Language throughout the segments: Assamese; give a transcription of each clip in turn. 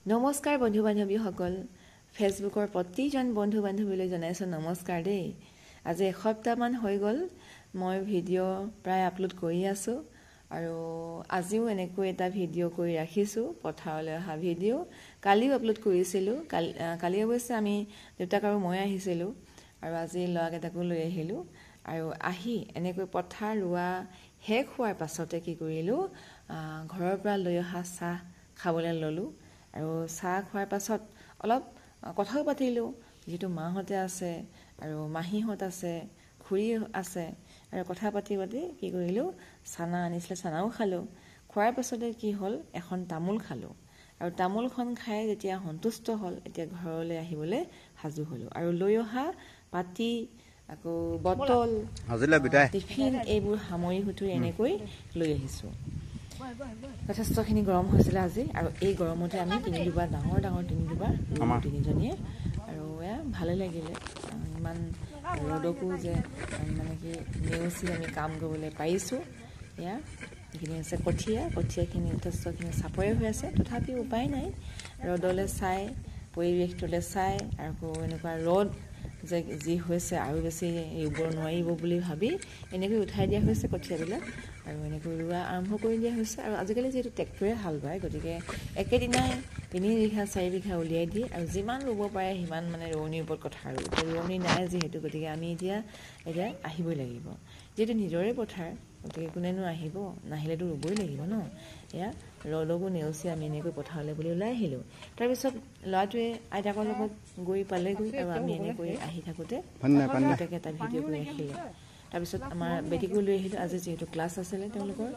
নমস্কাৰ বন্ধু বান্ধৱীসকল ফেচবুকৰ প্ৰতিজন বন্ধু বান্ধৱীলৈ জনাইছো নমস্কাৰ দেই আজি এসপ্তাহমান হৈ গ'ল মই ভিডিঅ' প্ৰায় আপলোড কৰি আছো আৰু আজিও এনেকৈ এটা ভিডিঅ' কৰি ৰাখিছো পথাৰলৈ অহা ভিডিঅ' কালিও আপলোড কৰিছিলো কালি অৱশ্যে আমি দেউতাক আৰু মই আহিছিলো আৰু আজি লৰাকেইটাকো লৈ আহিলো আৰু আহি এনেকৈ পথাৰ ৰোৱা শেষ হোৱাৰ পাছতে কি কৰিলো ঘৰৰ পৰা লৈ অহা চাহ খাবলৈ ললো আৰু চাহ খোৱাৰ পাছত অলপ কথাও পাতিলো যেটো মাহতে আছে আৰু মাহীহত আছে খুৰী আছে আৰু কথা পাতি কি কৰিলো চানা আনিছিলে চানাও খালো খোৱাৰ পাছতে কি হল এখন তামোল খালো আৰু তামোলখন খাই যেতিয়া সন্তুষ্ট হল এতিয়া ঘৰলৈ আহিবলৈ হাজু হলো আৰু লৈ অহা পাতি আকৌ বটল হাজিলা বিদায় টিফিন এইবোৰ সামৰি হুতুৰি এনেকৈ লৈ আহিছো যথেষ্টখিনি গৰম হৈছিল আজি আৰু এই গৰমতে আমি তিনিদুবাৰ ডাঙৰ তিনিদুবাৰ তিনিজনীয়ে আৰু ভালে লাগিলে ইমান ৰ'দকো যে মানে কি নেওচি আমি কাম কৰিবলৈ পাৰিছো এইখিনি আছে কঠিয়াখিনি যথেষ্টখিনি চাপৰে হৈ আছে তথাপিও উপায় নাই ৰ'দলৈ চাই পৰিৱেশটোলৈ চাই আৰু এনেকুৱা ৰ'দ যে যি হৈছে আৰু বেছি ৰুব নোৱাৰিব বুলি ভাবি এনেকৈ উঠাই দিয়া হৈছে কঠিয়াবিলাক আৰু এনেকৈ ৰুৱা আৰম্ভ কৰি দিয়া হৈছে আৰু আজিকালি যেটো ট্ৰেক্টৰে হাল বায় গতিকে একেদিনাই 3 বিঘা 4 বিঘা উলিয়াই দিয়ে আৰু যিমান ৰুব পাৰে সিমান মানে ৰোৱনীৰ ওপৰত কথা আৰু ৰোৱনী নাই যেহেতু গতিকে আমি এতিয়া আহিবই লাগিব যেটো নিজৰে পথাৰ গতিকে কোনেনো আহিব নাহিলেতো ৰুবই লাগিব ন ৰ'দকো নেওচি আমি এনেকৈ পথাৰলৈ বুলি ওলাই আহিলো তাৰ পিছত ল'ৰাটোৱে আইতাকৰ লগত গৈ পালেগৈ আৰু আমি এনেকৈ আহি থাকোতে এটা ভিডিঅ' কৰি ৰাখিলে তাৰ পিছত আমাৰ বেটিকো লৈ আহিলো আজি যেহেতু ক্লাছ আছিলে তেওঁলোকৰ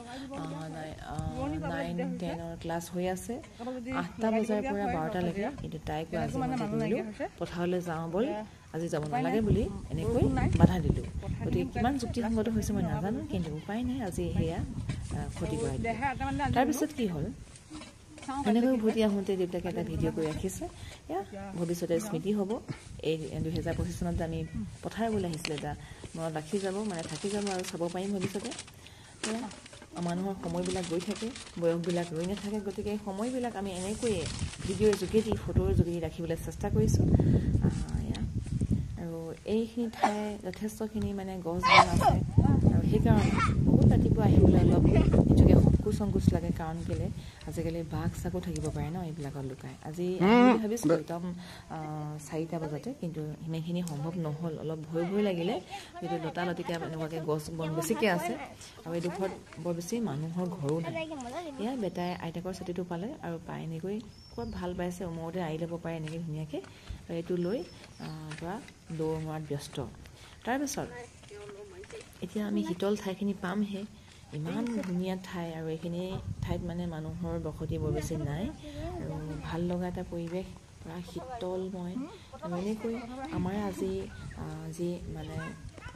9-10 ক্লাছ হৈ আছে 8টা বজাৰ পৰা 12টা লৈকে কিন্তু তাইকো আজি মই পথাৰলৈ যাওঁ বল আজি যাব নালাগে বুলি এনেকৈ বাধা দিলো গতিকে কিমান যুক্তিসংগত হৈছে মই নাজানো কিন্তু উপায় নাই আজি হেয়া ক্ষতি কৰাই তাৰ পিছত কি হ'ল এনেকৈ উভতি আহোঁতে দেউতাকে এটা ভিডিঅ' কৰি ৰাখিছে ভৱিষ্যতে স্মৃতি হ'ব এই 2025 চনত আমি পথাৰ গৈ আহিছিলে এটা মনত ৰাখি যাব মানে থাকি যাব আৰু চাব পাৰিম ভৱিষ্যতে মানুহৰ সময়বিলাক গৈ থাকে বয়সবিলাক ৰৈ নাথাকে গতিকে সময়বিলাক আমি এনেকৈয়ে ভিডিঅ'ৰ যোগেদি ফটোৰ যোগেদি ৰাখিবলৈ চেষ্টা কৰিছোঁ আৰু এইখিনি ঠাই যথেষ্টখিনি মানে গছ বন আছে আৰু সেইকাৰণে বহুত ৰাতিপুৱা আহিবলৈ অলপ নিজকে সংকোচ লাগে কাৰণ কেলে আজিকালি বাঘ চাকো থাকিব পাৰে ন এইবিলাকত লুকাই আজি ভাবিছিলোঁ একদম 4টা বজাতে কিন্তু সিমানখিনি সম্ভৱ নহ'ল অলপ ভয় লাগিলে যিটো লতালতিকে এনেকুৱাকৈ গছ বন বেছিকৈ আছে আৰু এইডোখৰত বৰ বেছি মানুহৰ ঘৰো নাই বেটাই আইতাকৰ ছাতিটো পালে আৰু পাই এনেকৈ খুব ভাল পাইছে উমৰতে আহি ল'ব পাৰে এনেকৈ ধুনীয়াকৈ এইটো লৈ পৰা দৌৰ মৰাত ব্যস্ত তাৰপিছত এতিয়া আমি শীতল ঠাইখিনি পামহে ইমান ধুনীয়া ঠাই আৰু এইখিনি ঠাইত মানে মানুহৰ বসতি বৰ বেছি নাই আৰু ভাল লগা এটা পৰিৱেশ পুৰা শীতলময় আৰু এনেকৈ আমাৰ আজি যি মানে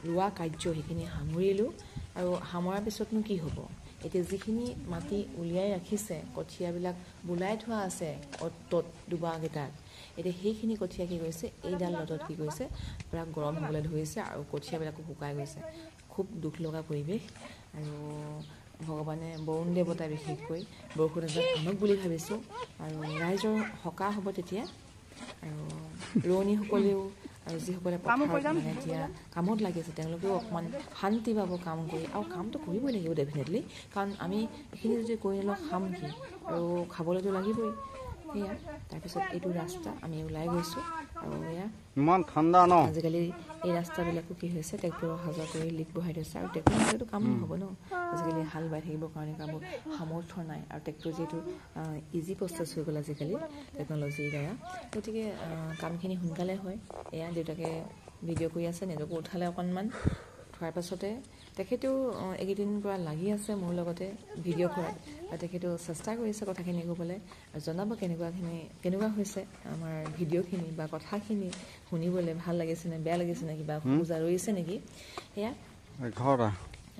ৰোৱা কাৰ্য সেইখিনি সামৰিলোঁ আৰু সামৰাৰ পিছতনো কি হ'ব এতিয়া যিখিনি মাটি উলিয়াই ৰাখিছে কঠিয়াবিলাক বোলাই থোৱা আছে অতত দুবাৰকেইটাত এতিয়া সেইখিনি কঠীয়া কি কৰিছে এইডাল ৰ'দত কি কৰিছে পুৰা গৰম হ'বলৈ ধৰিছে আৰু কঠীয়াবিলাকো শুকাই গৈছে খুব দুখ লগা পৰিৱেশ আৰু ভগৱানে বৰুণ দেৱতা বিশেষকৈ বৰষুণ এজাক আনক বুলি ভাবিছোঁ আৰু ৰাইজৰ সকাহ হ'ব তেতিয়া আৰু ৰোৱনীসকলেও আৰু যিসকলে পথাৰত এতিয়া কামত লাগিছে তেওঁলোকেও অকণমান শান্তি পাব কাম কৰি আৰু কামটো কৰিবই লাগিব ডেফিনেটলি কাৰণ আমি এইখিনি যদি কৰি নলওঁ খাম কি আৰু খাবলৈতো লাগিবই সেয়া তাৰপিছত এইটো ৰাস্তা আমি ওলাই গৈছোঁ আৰু ইমান ঠাণ্ডা ন আজিকালি এই ৰাস্তাবিলাকো কি হৈছে ট্ৰেক্টৰ অহা যোৱা কৰি লিক বহাই থৈছে আৰু ট্ৰেক্টৰ নহ'লেতো কাম নহ'ব ন আজিকালি হাল বাই থাকিবৰ কাৰণে কামবোৰ সামৰ্থ্য নাই আৰু ট্ৰেক্টৰ যিহেতু ইজি প্ৰচেছ হৈ গ'ল আজিকালি টেকন'লজিৰ দ্বাৰা গতিকে কামখিনি সোনকালে হয় দেউতাকে ভিডিঅ' কৰি আছে নিজকো উঠালে অকণমান থোৱাৰ পাছতে তেখেতেও এইকেইদিন পৰা লাগি আছে মোৰ লগতে ভিডিঅ' কৰাত আৰু তেখেতেও চেষ্টা কৰিছে কথাখিনি ক'বলৈ আৰু জনাব কেনেকুৱা হৈছে আমাৰ ভিডিঅ'খিনি বা কথাখিনি শুনিবলৈ ভাল লাগিছে নে বেয়া লাগিছে নে কিবা খোজা ৰৈছে নেকি সেয়া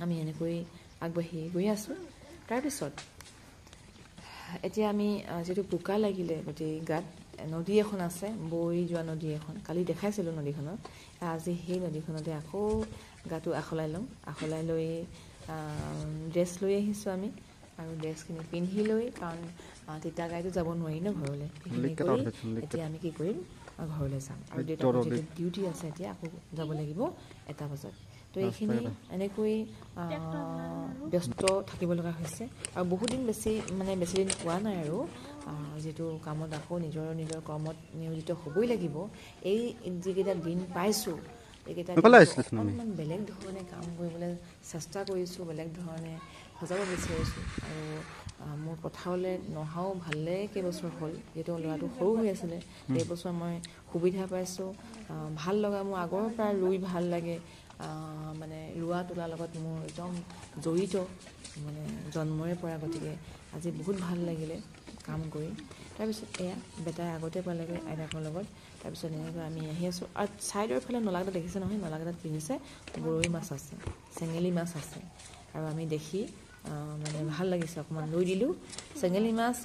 আমি এনেকৈ আগবাঢ়ি গৈ আছোঁ তাৰপিছত এতিয়া আমি যিটো বোকা লাগিলে গোটেই গাত নদী এখন আছে বৈ যোৱা নদী এখন কালি দেখাইছিলোঁ নদীখনত আজি সেই নদীখনতে আকৌ গাটো আখলাই লওঁ আখলাই লৈ ড্ৰেছ লৈ আহিছোঁ আমি আৰু ড্ৰেছখিনি পিন্ধি লৈ, কাৰণ তিতা গাইতো যাব নোৱাৰি ন ঘৰলৈ। সেইখিনি কৰি এতিয়া আমি কি কৰিম, ঘৰলৈ যাম। আৰু দেউতাৰ যিটো ডিউটি আছে এতিয়া আকৌ যাব লাগিব 1টা বজাত। তো এইখিনি এনেকৈ ব্যস্ত থাকিব লগা হৈছে। আৰু বহুত দিন বেছি দিন পোৱা নাই আৰু যিটো কামত আকৌ নিজৰ কৰ্মত নিয়োজিত হ'বই লাগিব। এই যিকেইটা দিন পাইছোঁ, এইকেইটা অকণমান বেলেগ ধৰণে কাম কৰিবলৈ চেষ্টা কৰিছোঁ, বেলেগ ধৰণে সজাব বিচাৰিছোঁ। আৰু মোৰ পথাৰলৈ নহাও ভালে কেইবছৰ হ'ল, যিহেতু ল'ৰাটো সৰু হৈ আছিলে। এইবছৰ মই সুবিধা পাইছোঁ, ভাল লগা। মোৰ আগৰ পৰা ৰুই ভাল লাগে, ৰোৱা তোলাৰ লগত মোৰ একদম জড়িত, জন্মৰে পৰা। গতিকে আজি বহুত ভাল লাগিলে কাম কৰি। তাৰপিছত এয়া বেটাই আগতে পালেগৈ আইতাকৰ লগত। তাৰপিছত এনেকৈ আমি আহি আছোঁ। আৰু ছাইডৰ ফালে নলাকেইটা দেখিছে নহয়, নলাকেইটাত পিন্ধিছে গৰৈ মাছ আছে, চেঙেলী মাছ আছে। আৰু আমি দেখি ভাল লাগিছে, অকণমান লৈ দিলোঁ চেঙেলী মাছ।